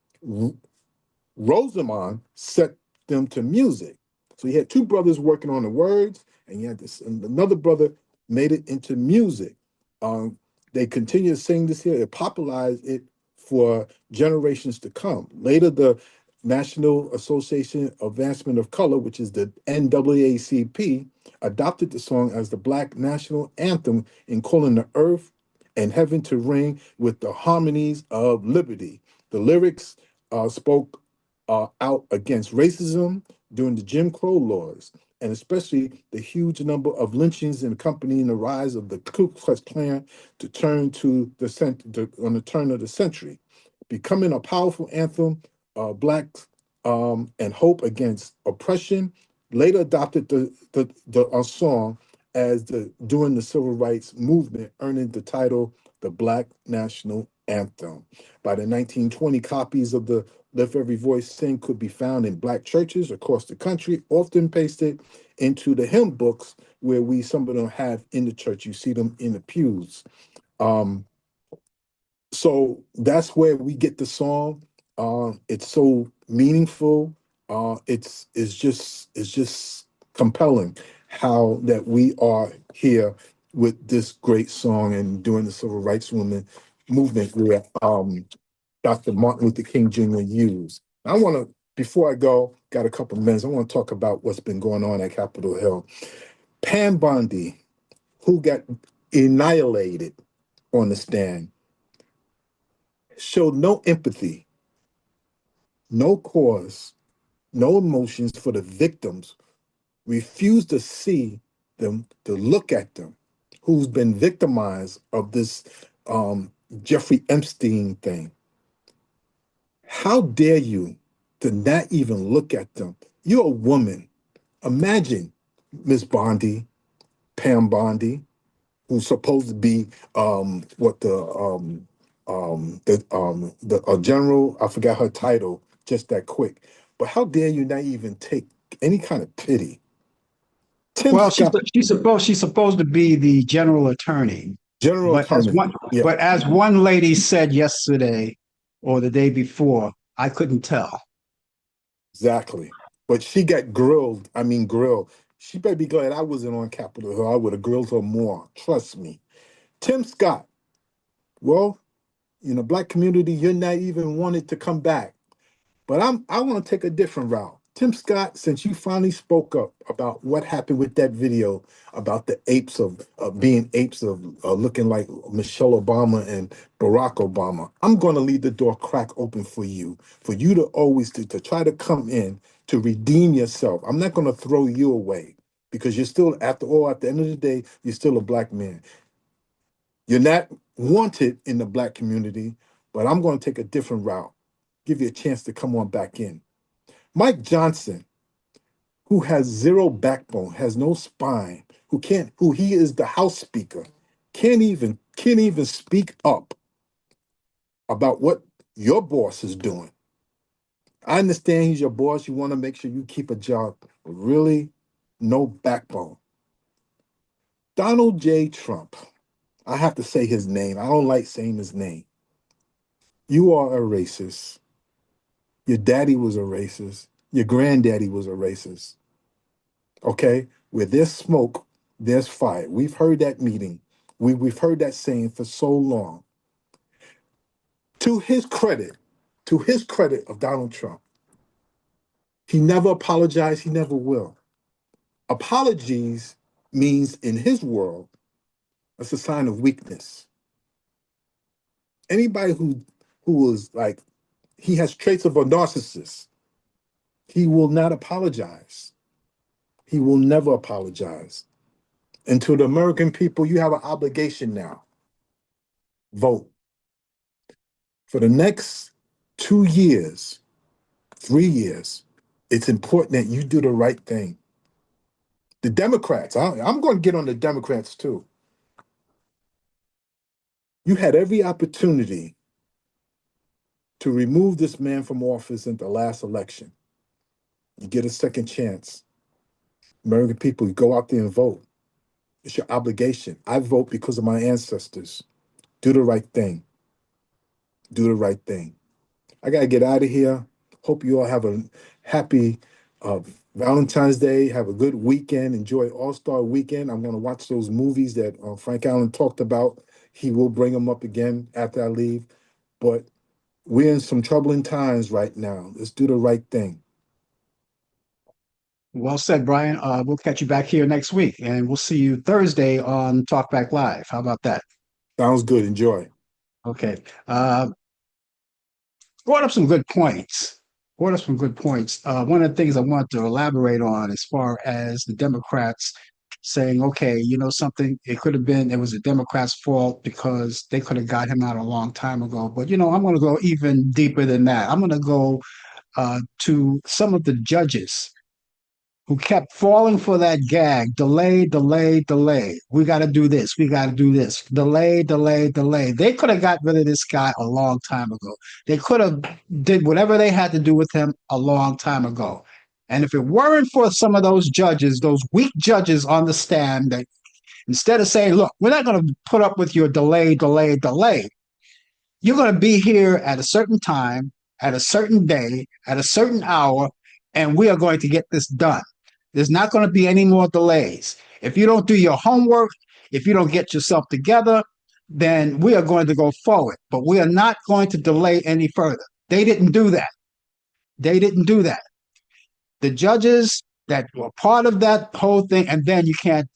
Speaker 4: Rosamond, set them to music. So he had two brothers working on the words, and he had this, and another brother made it into music. Um, they continued to sing this here. It popularized it for generations to come. Later, the National Association of Advancement of Color, which is the NAACP, adopted the song as the Black national anthem in calling the earth and heaven to ring with the harmonies of liberty. The lyrics spoke out against racism during the Jim Crow laws, and especially the huge number of lynchings accompanying the rise of the Ku Klux Klan on the turn of the century, becoming a powerful anthem, Black and hope against oppression. Later adopted the song as during the civil rights movement, earning the title the Black National Anthem. By the 1920, copies of the Lift Every Voice Sing could be found in Black churches across the country, often pasted into the hymn books where some of them have in the church. You see them in the pews. Um, so that's where we get the song. It's so meaningful. It's just compelling how that we are here with this great song and doing the civil rights movement where Dr. Martin Luther King Jr. used. I want to, before I go, got a couple of minutes, I want to talk about what's been going on at Capitol Hill. Pam Bondi, who got annihilated on the stand, showed no empathy, no cause, no emotions for the victims, refused to see them, to look at them, who's been victimized of this Jeffrey Epstein thing. How dare you to not even look at them? You're a woman. Imagine Miss Bondi, Pam Bondi, who's supposed to be what the general. I forgot her title just that quick. But how dare you not even take any kind of pity? Tim
Speaker 3: Well,
Speaker 4: Scott,
Speaker 3: she's supposed to be the general attorney,
Speaker 4: general
Speaker 3: but as
Speaker 4: attorney.
Speaker 3: one
Speaker 4: Yeah,
Speaker 3: but as one lady said yesterday or the day before, I couldn't tell.
Speaker 4: exactly. But she got grilled. I mean, grilled. She better be glad I wasn't on Capitol Hill. I would have grilled her more. Trust me. Tim Scott. Well, in the black community, you're not even wanted to come back. But I want to take a different route. Tim Scott, since you finally spoke up about what happened with that video about the apes of being apes of looking like Michelle Obama and Barack Obama, I'm going to leave the door crack open for you to always to try to come in to redeem yourself. I'm not going to throw you away because you're still, after all, at the end of the day, you're still a black man. You're not wanted in the black community, but I'm going to take a different route. Give you a chance to come on back in. Mike Johnson, who has zero backbone, has no spine, who he is the House Speaker, can't even speak up about what your boss is doing. I understand he's your boss. You want to make sure you keep a job, but really, no backbone. Donald J. Trump. I have to say his name. I don't like saying his name. You are a racist. Your daddy was a racist. Your granddaddy was a racist. Okay? Where there's smoke, there's fire. We've heard that meeting. We've heard that saying for so long. To his credit, of Donald Trump, he never apologized. He never will. Apologies means in his world, that's a sign of weakness. Anybody who is like, he has traits of a narcissist, he will not apologize. He will never apologize. And to the American people, you have an obligation now. Vote. For the next 2 years, 3 years, it's important that you do the right thing. The Democrats, I'm going to get on the Democrats too. You had every opportunity to remove this man from office in the last election. You get a second chance. American people, you go out there and vote. It's your obligation. I vote because of my ancestors. Do the right thing. Do the right thing. I got to get out of here. Hope you all have a happy uh, Valentine's Day. Have a good weekend. Enjoy All-Star Weekend. I'm going to watch those movies that Frank Allen talked about. He will bring them up again after I leave. But we're in some troubling times right now. Let's do the right thing.
Speaker 3: Well said, Brian. We'll catch you back here next week, and we'll see you Thursday on Talkback Live. How about that?
Speaker 4: Sounds good. Enjoy.
Speaker 3: Okay. Brought up some good points. Brought up some good points. One of the things I want to elaborate on, as far as the Democrats saying, okay, you know something, it was the Democrats' fault because they could have got him out a long time ago. But I'm going to go even deeper than that. I'm going to go to some of the judges who kept falling for that gag, delay, delay, delay. We got to do this. We got to do this. Delay, delay, delay. They could have got rid of this guy a long time ago. They could have did whatever they had to do with him a long time ago. And if it weren't for some of those judges, those weak judges on the stand, that instead of saying, look, we're not going to put up with your delay, delay, delay. You're going to be here at a certain time, at a certain day, at a certain hour, and we are going to get this done. There's not going to be any more delays. If you don't do your homework, if you don't get yourself together, then we are going to go forward. But we are not going to delay any further. They didn't do that. They didn't do that. The judges that were part of that whole thing, and then you can't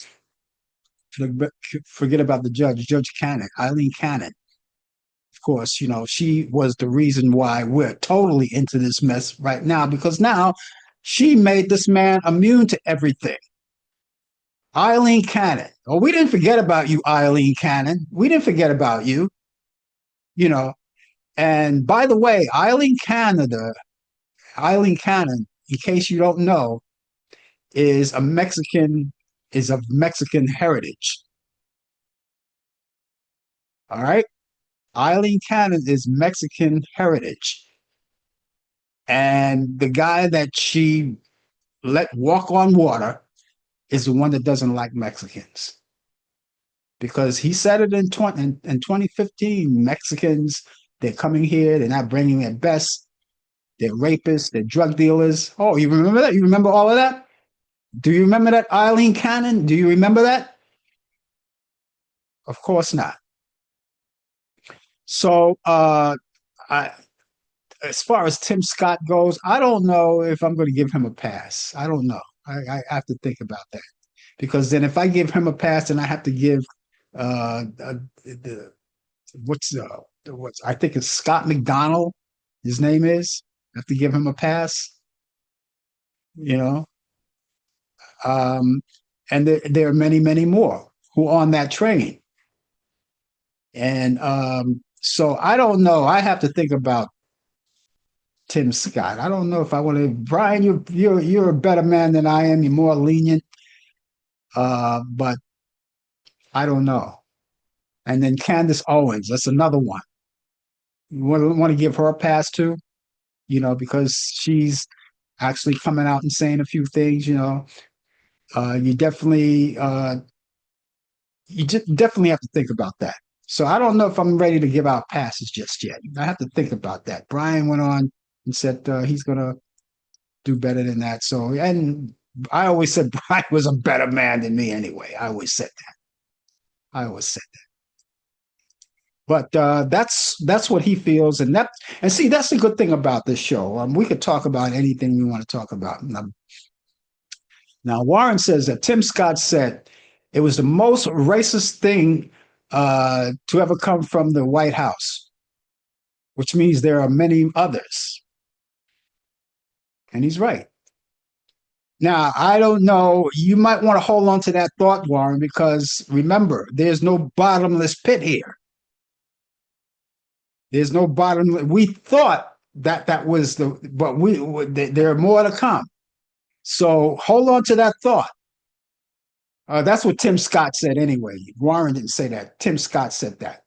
Speaker 3: forget about the judge, Judge Cannon, Eileen Cannon. Of course, she was the reason why we're totally into this mess right now because now she made this man immune to everything. Eileen Cannon. Oh, we didn't forget about you, Eileen Cannon. We didn't forget about you, you know. And by the way, Eileen Cannon, in case you don't know, is a Mexican, is of Mexican heritage. All right. Eileen Cannon is Mexican heritage. And the guy that she let walk on water is the one that doesn't like Mexicans. Because he said it in 2015 Mexicans, they're coming here, they're not bringing their best, they're rapists, they're drug dealers. Oh, you remember that? You remember all of that? Do you remember that, Eileen Cannon? Do you remember that? Of course not. So, I, as far as Tim Scott goes, I don't know if I'm going to give him a pass. I don't know. I have to think about that because then if I give him a pass, then I have to give the what's I think it's Scott McDonald. His name is. I have to give him a pass. You know, um, and there are many, many more who are on that train. And so I don't know. I have to think about Tim Scott. I don't know if I want to. Brian, you're a better man than I am. You're more lenient, but I don't know. And then Candace Owens, that's another one. You want to give her a pass too, because she's actually coming out and saying a few things. You definitely have to think about that. So I don't know if I'm ready to give out passes just yet. I have to think about that. Brian went on and said he's going to do better than that. So, and I always said Brian was a better man than me anyway. I always said that. I always said that. But that's what he feels, and see that's the good thing about this show. We could talk about anything we want to talk about. Now Warren says that Tim Scott said it was the most racist thing to ever come from the White House, which means there are many others, and he's right. Now, I don't know. You might want to hold on to that thought, Warren, because remember, there's no bottomless pit here. There's no bottomless. We thought that was but there are more to come. So hold on to that thought. That's what Tim Scott said anyway. Warren didn't say that. Tim Scott said that.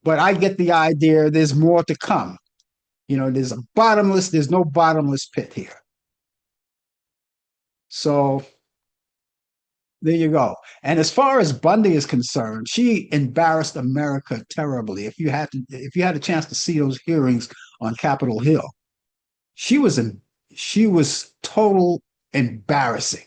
Speaker 3: But I get the idea. There's more to come. There's no bottomless pit here. So there you go. And as far as Bundy is concerned, she embarrassed America terribly. If you had a chance to see those hearings on Capitol Hill, she was total embarrassing.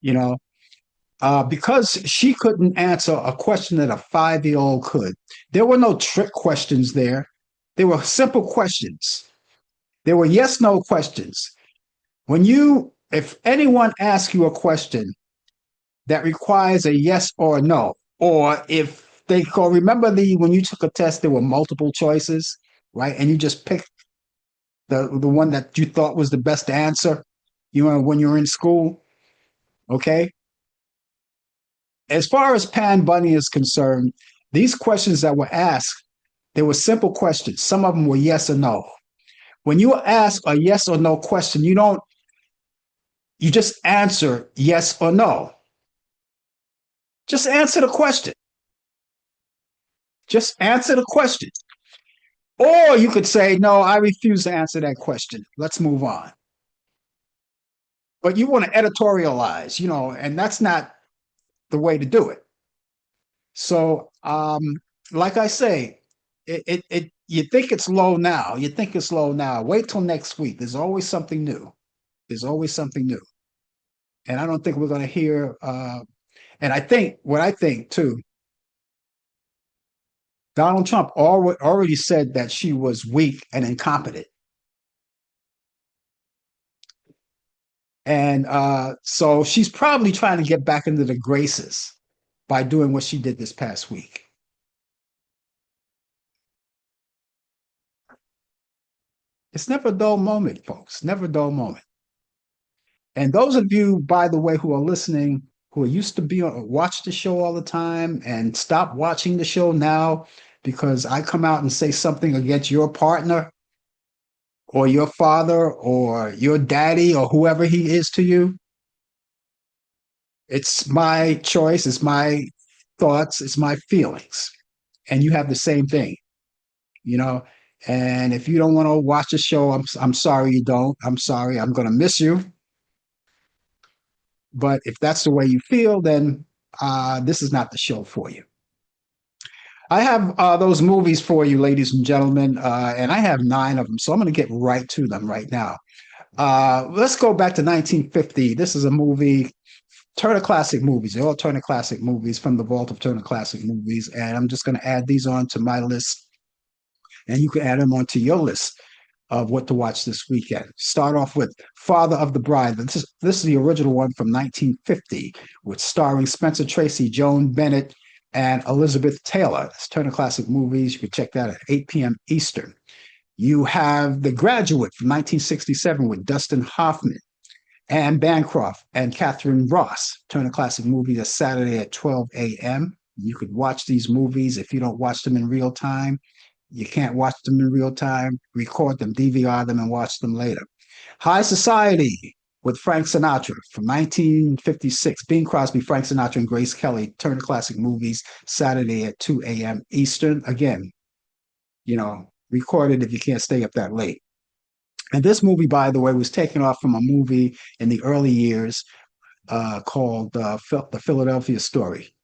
Speaker 3: Because she couldn't answer a question that a 5-year-old could. There were no trick questions there. They were simple questions. They were yes/no questions. If anyone asks you a question that requires a yes or a no, or if they call, remember when you took a test, there were multiple choices, right? And you just picked the one that you thought was the best answer, when you were in school, okay? As far as Pan Bunny is concerned, these questions that were asked, they were simple questions. Some of them were yes or no. When you ask a yes or no question, you just answer yes or no. Just answer the question. Just answer the question. Or you could say, no, I refuse to answer that question. Let's move on. But you want to editorialize, and that's not the way to do it. So, like I say, you think it's low now. You think it's low now. Wait till next week. There's always something new. There's always something new. And I don't think we're going to hear. And what I think too, Donald Trump already said that she was weak and incompetent. And so she's probably trying to get back into the graces. by doing what she did this past week? It's never a dull moment, folks. Never a dull moment. And those of you, by the way, who are listening, who used to be on, watch the show all the time and stop watching the show now because I come out and say something against your partner or your father or your daddy or whoever he is to you, it's my choice, it's my thoughts, it's my feelings. And you have the same thing, you know. And if you don't want to watch the show, I'm sorry you don't. I'm sorry. I'm going to miss you. But if that's the way you feel, then this is not the show for you. I have those movies for you, ladies and gentlemen, and I have 9 of them. So I'm going to get right to them right now. Let's go back to 1950. This is a movie, Turner Classic Movies. They're all Turner Classic Movies from the vault of Turner Classic Movies. And I'm just going to add these on to my list. And you can add them onto your list of what to watch this weekend. Start off with Father of the Bride. This is the original one from 1950, with starring Spencer Tracy, Joan Bennett, and Elizabeth Taylor. It's Turner Classic Movies. You can check that at 8 p.m. Eastern. You have The Graduate from 1967 with Dustin Hoffman, Anne Bancroft, and Catherine Ross. Turner Classic Movies is Saturday at 12 a.m. You could watch these movies if you don't watch them in real time. You can't watch them in real time. Record them, DVR them, and watch them later. High Society with Frank Sinatra from 1956. Bing Crosby, Frank Sinatra, and Grace Kelly. Turner Classic Movies, Saturday at 2 a.m. Eastern. Again, record it if you can't stay up that late. And this movie, by the way, was taken off from a movie in the early years called The Philadelphia Story.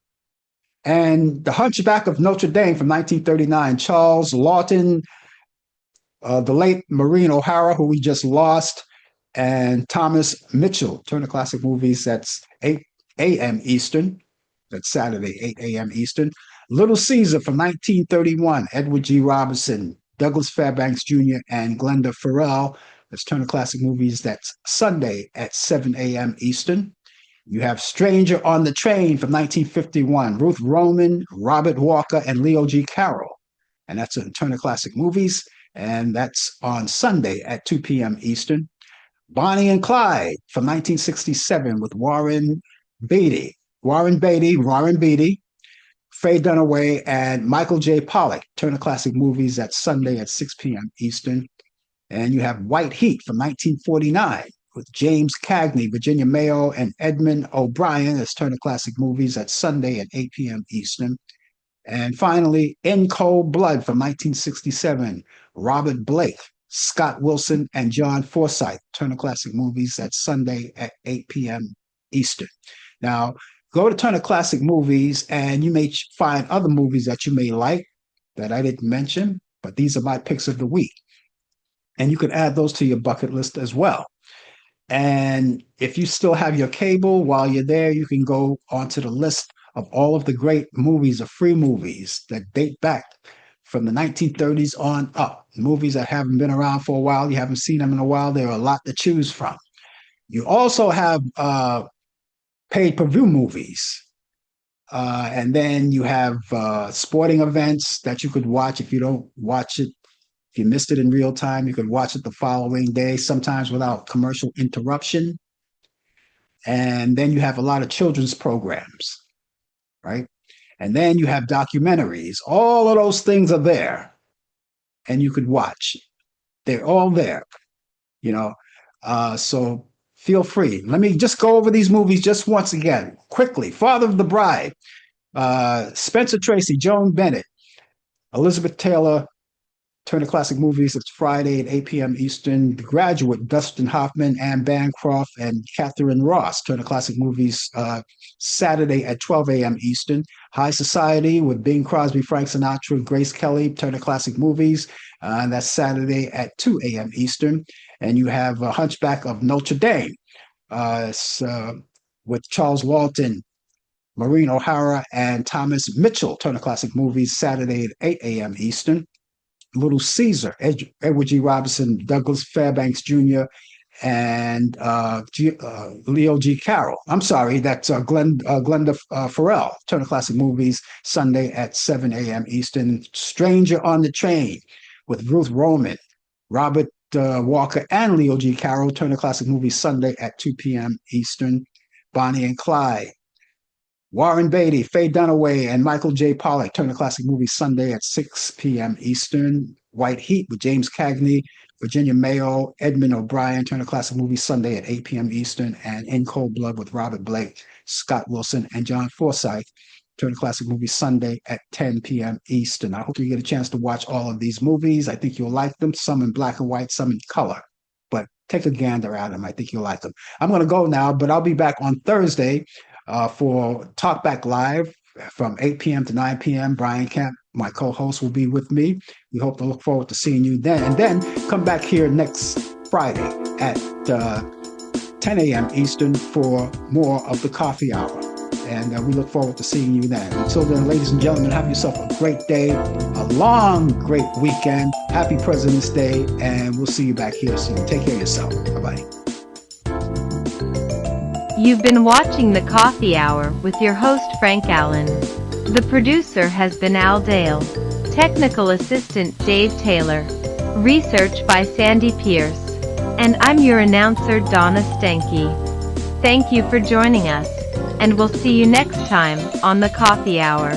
Speaker 3: And The Hunchback of Notre Dame from 1939, Charles Lawton, the late Maureen O'Hara, who we just lost, and Thomas Mitchell. Turner Classic Movies, that's 8 a.m. Eastern. That's Saturday, 8 a.m. Eastern. Little Caesar from 1931, Edward G. Robinson, Douglas Fairbanks Jr., and Glenda Farrell. That's Turner Classic Movies. That's Sunday at 7 a.m. Eastern. You have Stranger on the Train from 1951, Ruth Roman, Robert Walker, and Leo G. Carroll. And that's in Turner Classic Movies. And that's on Sunday at 2 p.m. Eastern. Bonnie and Clyde from 1967 with Warren Beatty, Faye Dunaway, and Michael J. Pollack. Turner Classic Movies, that's Sunday at 6 p.m. Eastern. And you have White Heat from 1949 with James Cagney, Virginia Mayo, and Edmund O'Brien. That's Turner Classic Movies, that's Sunday at 8 p.m. Eastern. And finally, In Cold Blood from 1967, Robert Blake, Scott Wilson, and John Forsythe. Turner Classic Movies, that's Sunday at 8 p.m. Eastern. Now, go to Turner Classic Movies, and you may find other movies that you may like that I didn't mention, but these are my picks of the week. And you can add those to your bucket list as well. And if you still have your cable, while you're there, you can go onto the list of all of the great movies, or free movies that date back from the 1930s on up. Movies that haven't been around for a while, you haven't seen them in a while, there are a lot to choose from. You also have pay-per-view movies. And then you have sporting events that you could watch. If you don't watch it, if you missed it in real time, you could watch it the following day, sometimes without commercial interruption. And then you have a lot of children's programs, right? And then you have documentaries. All of those things are there, and you could watch. They're all there, so feel free. Let me just go over these movies just once again, quickly. Father of the Bride, Spencer Tracy, Joan Bennett, Elizabeth Taylor, Turner Classic Movies. It's Friday at 8 p.m. Eastern. The Graduate, Dustin Hoffman, Anne Bancroft, and Catherine Ross. Turner Classic Movies, Saturday at 12 a.m. Eastern. High Society with Bing Crosby, Frank Sinatra, Grace Kelly. Turner Classic Movies. And that's Saturday at 2 a.m. Eastern. And you have Hunchback of Notre Dame with Charles Lawton, Maureen O'Hara, and Thomas Mitchell. Turner Classic Movies, Saturday at 8 a.m. Eastern. Little Caesar, Edward G. Robinson, Douglas Fairbanks Jr., and Leo G. Carroll. I'm sorry, that's Glenda Farrell. Turner Classic Movies, Sunday at 7 a.m. Eastern. Stranger on the Train with Ruth Roman, Robert Walker, and Leo G. Carroll. Turner Classic Movies, Sunday at 2 p.m. Eastern. Bonnie and Clyde. Warren Beatty, Faye Dunaway, and Michael J. Pollack. Turner Classic Movies, Sunday at 6 p.m. Eastern. White Heat with James Cagney, Virginia Mayo, Edmund O'Brien. Turner Classic Movies, Sunday at 8 p.m. Eastern. And In Cold Blood with Robert Blake, Scott Wilson, and John Forsythe. Turner Classic Movies, Sunday at 10 p.m. Eastern. I hope you get a chance to watch all of these movies. I think you'll like them, some in black and white, some in color. But take a gander at them. I think you'll like them. I'm going to go now, but I'll be back on Thursday for Talkback Live from 8 p.m. to 9 p.m. Brian Camp, my co-host, will be with me. We hope to look forward to seeing you then. And then come back here next Friday at 10 a.m. Eastern for more of the Coffee Hour. And we look forward to seeing you then. Until then, ladies and gentlemen, have yourself a great day, a long, great weekend. Happy President's Day, and we'll see you back here soon. Take care of yourself. Bye-bye.
Speaker 2: You've been watching The Coffee Hour with your host Frank Allan. The producer has been Al Dale. Technical assistant Dave Taylor. Research by Sandy Pierce. And I'm your announcer Donna Stenke. Thank you for joining us, and we'll see you next time on The Coffee Hour.